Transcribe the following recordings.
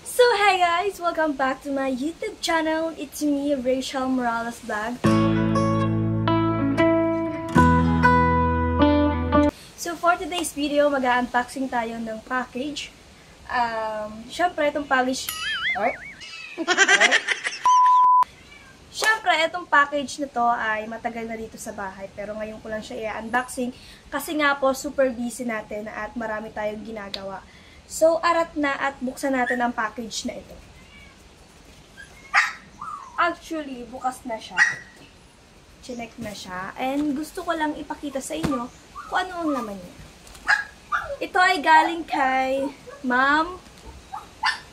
So hey guys, welcome back to my YouTube channel. It's me, Rachel Morales Vlog. So for today's video, mag-unboxing tayo ng package. Syempre itong package Syempre, itong package na to ay matagal na dito sa bahay. Pero ngayon ko lang siya i-unboxing kasi nga po super busy natin at marami tayong ginagawa. So, arat na at buksan natin ang package na ito. Actually, bukas na siya. Chinek na siya. And gusto ko lang ipakita sa inyo kung ano ang laman niya. Ito ay galing kay Ma'am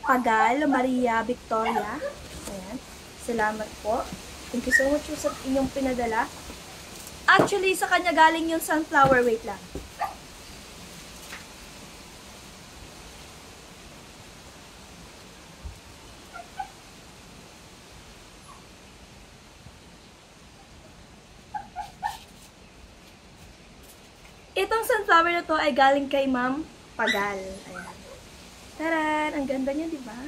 Pagal Maria Victoria. Ayan. Salamat po. Thank you so much sa inyong pinadala. Actually, sa kanya galing yung sunflower. Wait lang. Itong sunflower na to ay galing kay Ma'am Pagal. Ayan. Taran! Ang ganda niya, di ba?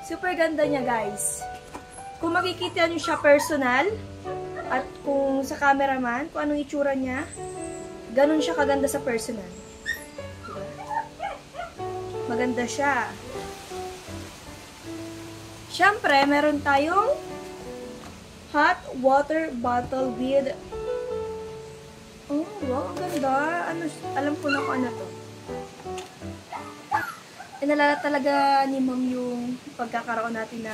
Super ganda niya, guys. Kung makikita niyo siya personal, at kung sa cameraman, kung anong itsura niya, ganun siya kaganda sa personal. Diba? Maganda siya. Siyempre, meron tayong hot water bottle with... Oh, wow, ang ganda. Alam ko na kung ano to. Inalala talaga ni Ma'am yung pagkakaroon natin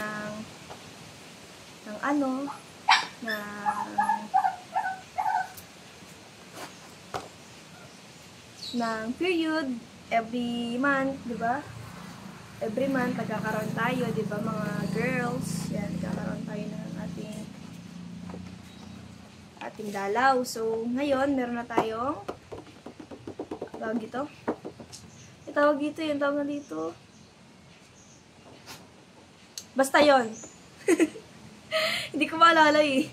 ng period every month, di ba? Every month, nagkakaroon tayo, di ba, mga girls? Yan, nagkakaroon tayo ng ating dalaw. So, ngayon, meron na tayong tawag ito. Tawag dito, yung tawag na dito. Basta yon. Hindi ko maalala eh.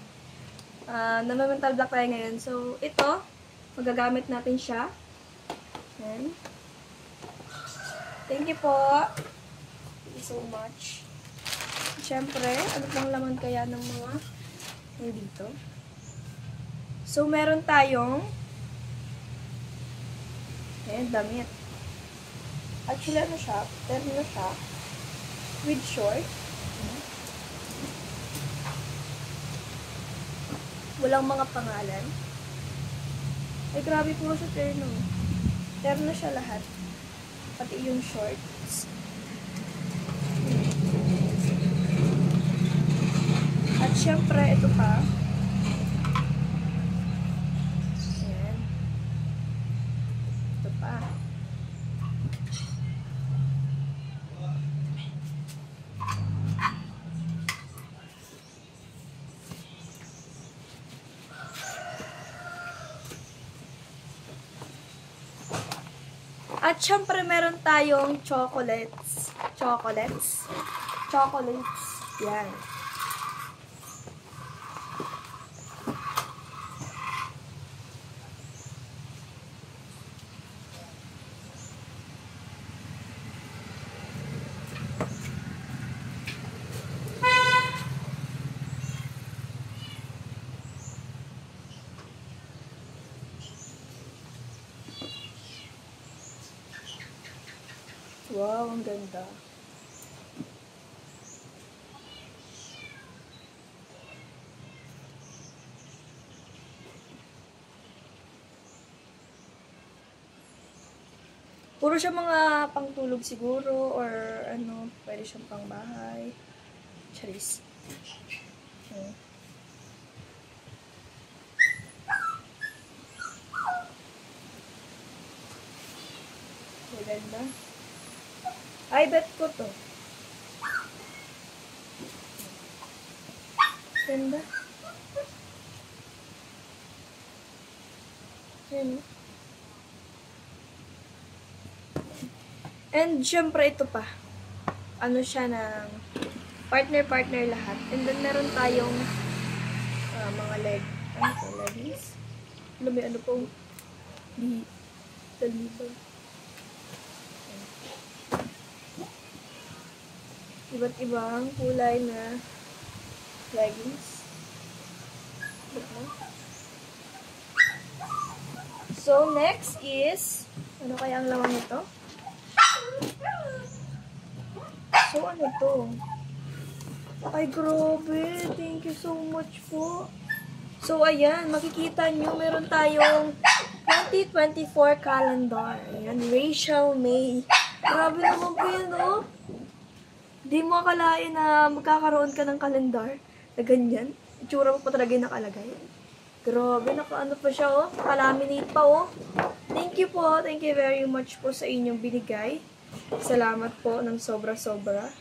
Nanomental block tayo ngayon. So, ito, magagamit natin siya. Yan. Thank you po. Thank you so much. Siyempre, ano pang laman kaya ng mga dito? So, meron tayong damit. Actually, ano siya? Terno siya. With short. Walang mga pangalan. Ay, grabe po sa terno. Terno siya lahat. Pati yung shorts. At syempre, ito pa. Ayan. Ito pa. At syempre, meron tayong chocolates. Chocolates. Yan. Wow, ang ganda. Puro siya mga pangtulog siguro or ano, pwede siyang pangbahay. Charis. Okay. Maganda. Ay, bet ko to. Ganda. Ayan. And, syempre, ito pa. Ano siya ng partner-partner lahat. And then, meron tayong mga leg. Ano po, leggings? Alam mo, ano po? Di, talibag. Iba't ibang kulay na leggings. So, next is, ano kaya ang laman nito? So, ano to? Ay, grabe. Thank you so much po. So, ayan. Makikita nyo, meron tayong 2024 calendar. Ayan, Rachel May. Grabe naman po yun, no? Di mo akalain na magkakaroon ka ng kalendar na ganyan. Itsura mo pa talaga yung nakalagay. Grabe, naka-ano pa siya, oh. Naka-laminate pa, oh. Thank you po. Thank you very much po sa inyong binigay. Salamat po ng sobra-sobra.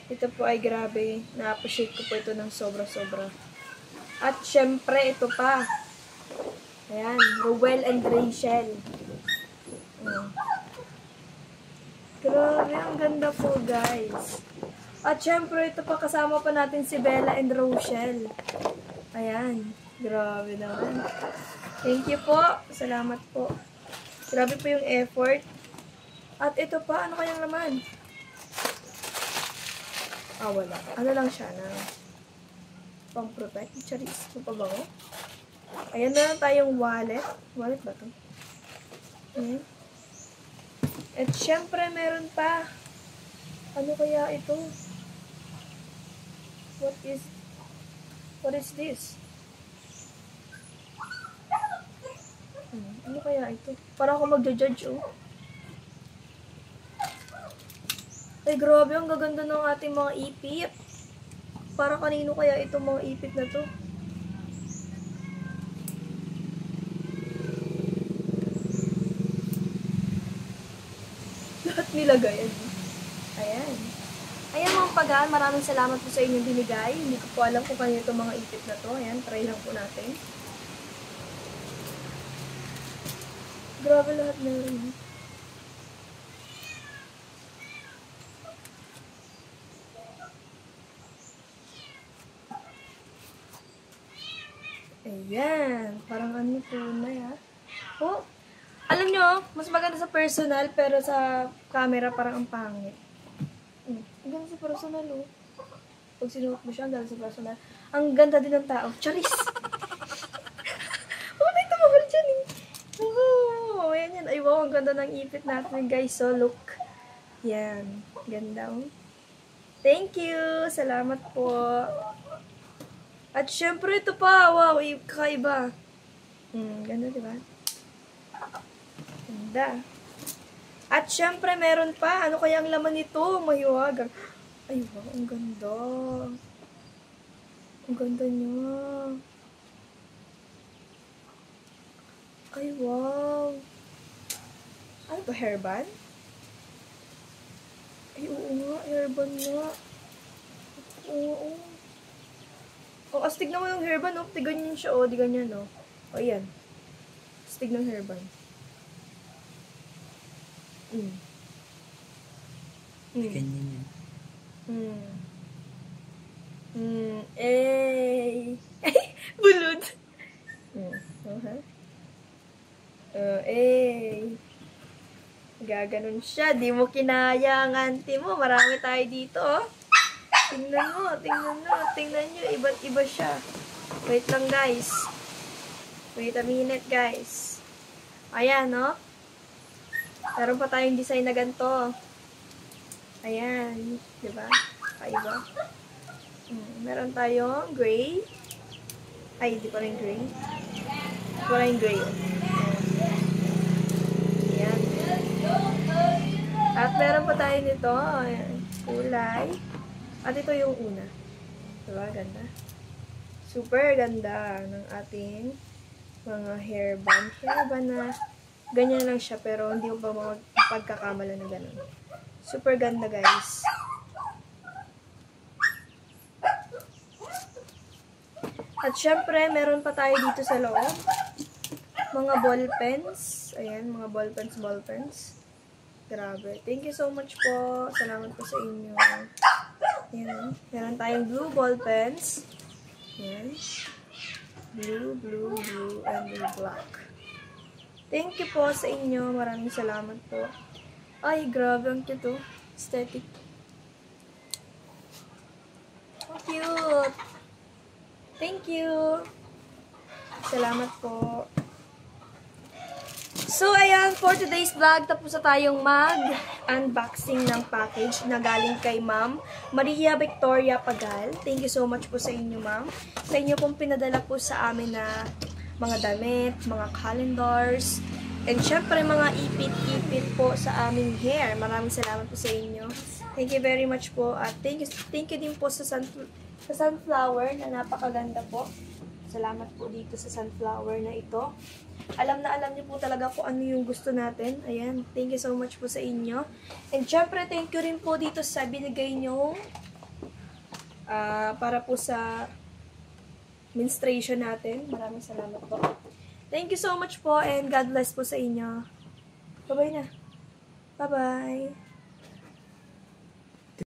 Ito po ay grabe. Na-appreciate ko po ito ng sobra-sobra. At syempre, ito pa. Ayan, Rowell and Rachel. Grabe, ang ganda po, guys. At syempre, ito pa, kasama pa natin si Bella and Rochelle. Ayan, grabe naman. Thank you po. Salamat po. Grabe po yung effort. At ito pa, ano kayang laman? Ah, wala. Ano lang siya na pang-protect. Charis. Ito pa ba ko? Ayan na lang tayong wallet. Wallet ba ito? Ayan. At syempre, meron pa. Ano kaya ito? What is this? Ano kaya ito? Para ako magja-judge, oh. Ay, grabe, ang gaganda ng ating mga ipit. Para kanino kaya itong mga ipit na to? Lahat nilagay. Ayan. Ayan mga pagaan, maraming salamat po sa inyong binigay. Hindi ko po alam kung kanino itong mga ipit na to. Ayan, try lang po natin. Grabe lahat na rin. Ayan. Parang ano po na ya. Oh, alam nyo, mas maganda sa personal, pero sa camera parang ang pangit. Ang ganda sa personal, oh. Pag sinuot mo siya, ang ganda sa personal. Ang ganda din ng tao. Charis! Oh, may tumawal dyan, eh. Oh, ayan yan. Ay, wow, ang ganda ng ipit natin, guys. So, look. Yan. Ganda, oh. Thank you! Salamat po. At syempre, ito pa. Wow, kakaiba. Ganda, diba? Ganda. At syempre, meron pa. Ano kaya ang laman nito? Mahiwagang. Ay, wow, ang ganda. Ang ganda niya. Ay, wow. Ano ba, hairband? Ay, oo nga, hairband nga. Oo. Oh, astig naman yung hairband, oh. Di ganyan siya, oh. Di ganyan, oh. O, yan. Astig ng hairband. Ganyan yan. Eh. Bulod. Gaganon siya. Di mo kinaya ang auntie mo. Marami tayo dito, oh. Tingnan mo, tingnan mo. Tingnan nyo, iba't iba siya. Wait lang, guys. Wait a minute, guys. Ayan, no? Meron pa tayong design na ganito. Ayan. Diba? Kaiba. Meron tayong gray. Ay, hindi pa rin gray. Hindi pa rin gray. Ayan. At meron pa tayo nito. Ayan. Kulay. At ito yung una. Diba? Ganda. Super ganda ng ating mga hairband. Hairband na ganyan lang siya, pero hindi mo pa magpagkakamala na ganun. Super ganda, guys. At syempre, meron pa tayo dito sa loob. Mga ball pens. Ayan, mga ball pens. Grabe. Thank you so much po. Salamat po sa inyo. Ayan. Meron tayong blue ball pens. Ayan. Blue, blue, blue, and black. Thank you po sa inyo. Maraming salamat po. Ay, grabe ang cute oh. Aesthetic. Oh, cute. Thank you. Salamat po. So, ayan, for today's vlog, tapos na tayong mag-unboxing ng package na galing kay Ma'am Maria Victoria Pagal. Thank you so much po sa inyo, Ma'am. Sa inyo pong pinadala po sa amin na mga damit, mga calendars, and syempre mga ipit-ipit po sa aming hair. Maraming salamat po sa inyo. Thank you very much po. At thank you din po sa sunflower na napakaganda po. Salamat po dito sa sunflower na ito. Alam niyo po talaga kung ano yung gusto natin. Ayan, thank you so much po sa inyo. And syempre, thank you rin po dito sa binigay nyo para po sa menstruation natin. Maraming salamat po. Thank you so much po and God bless po sa inyo. Bye-bye na. Bye-bye.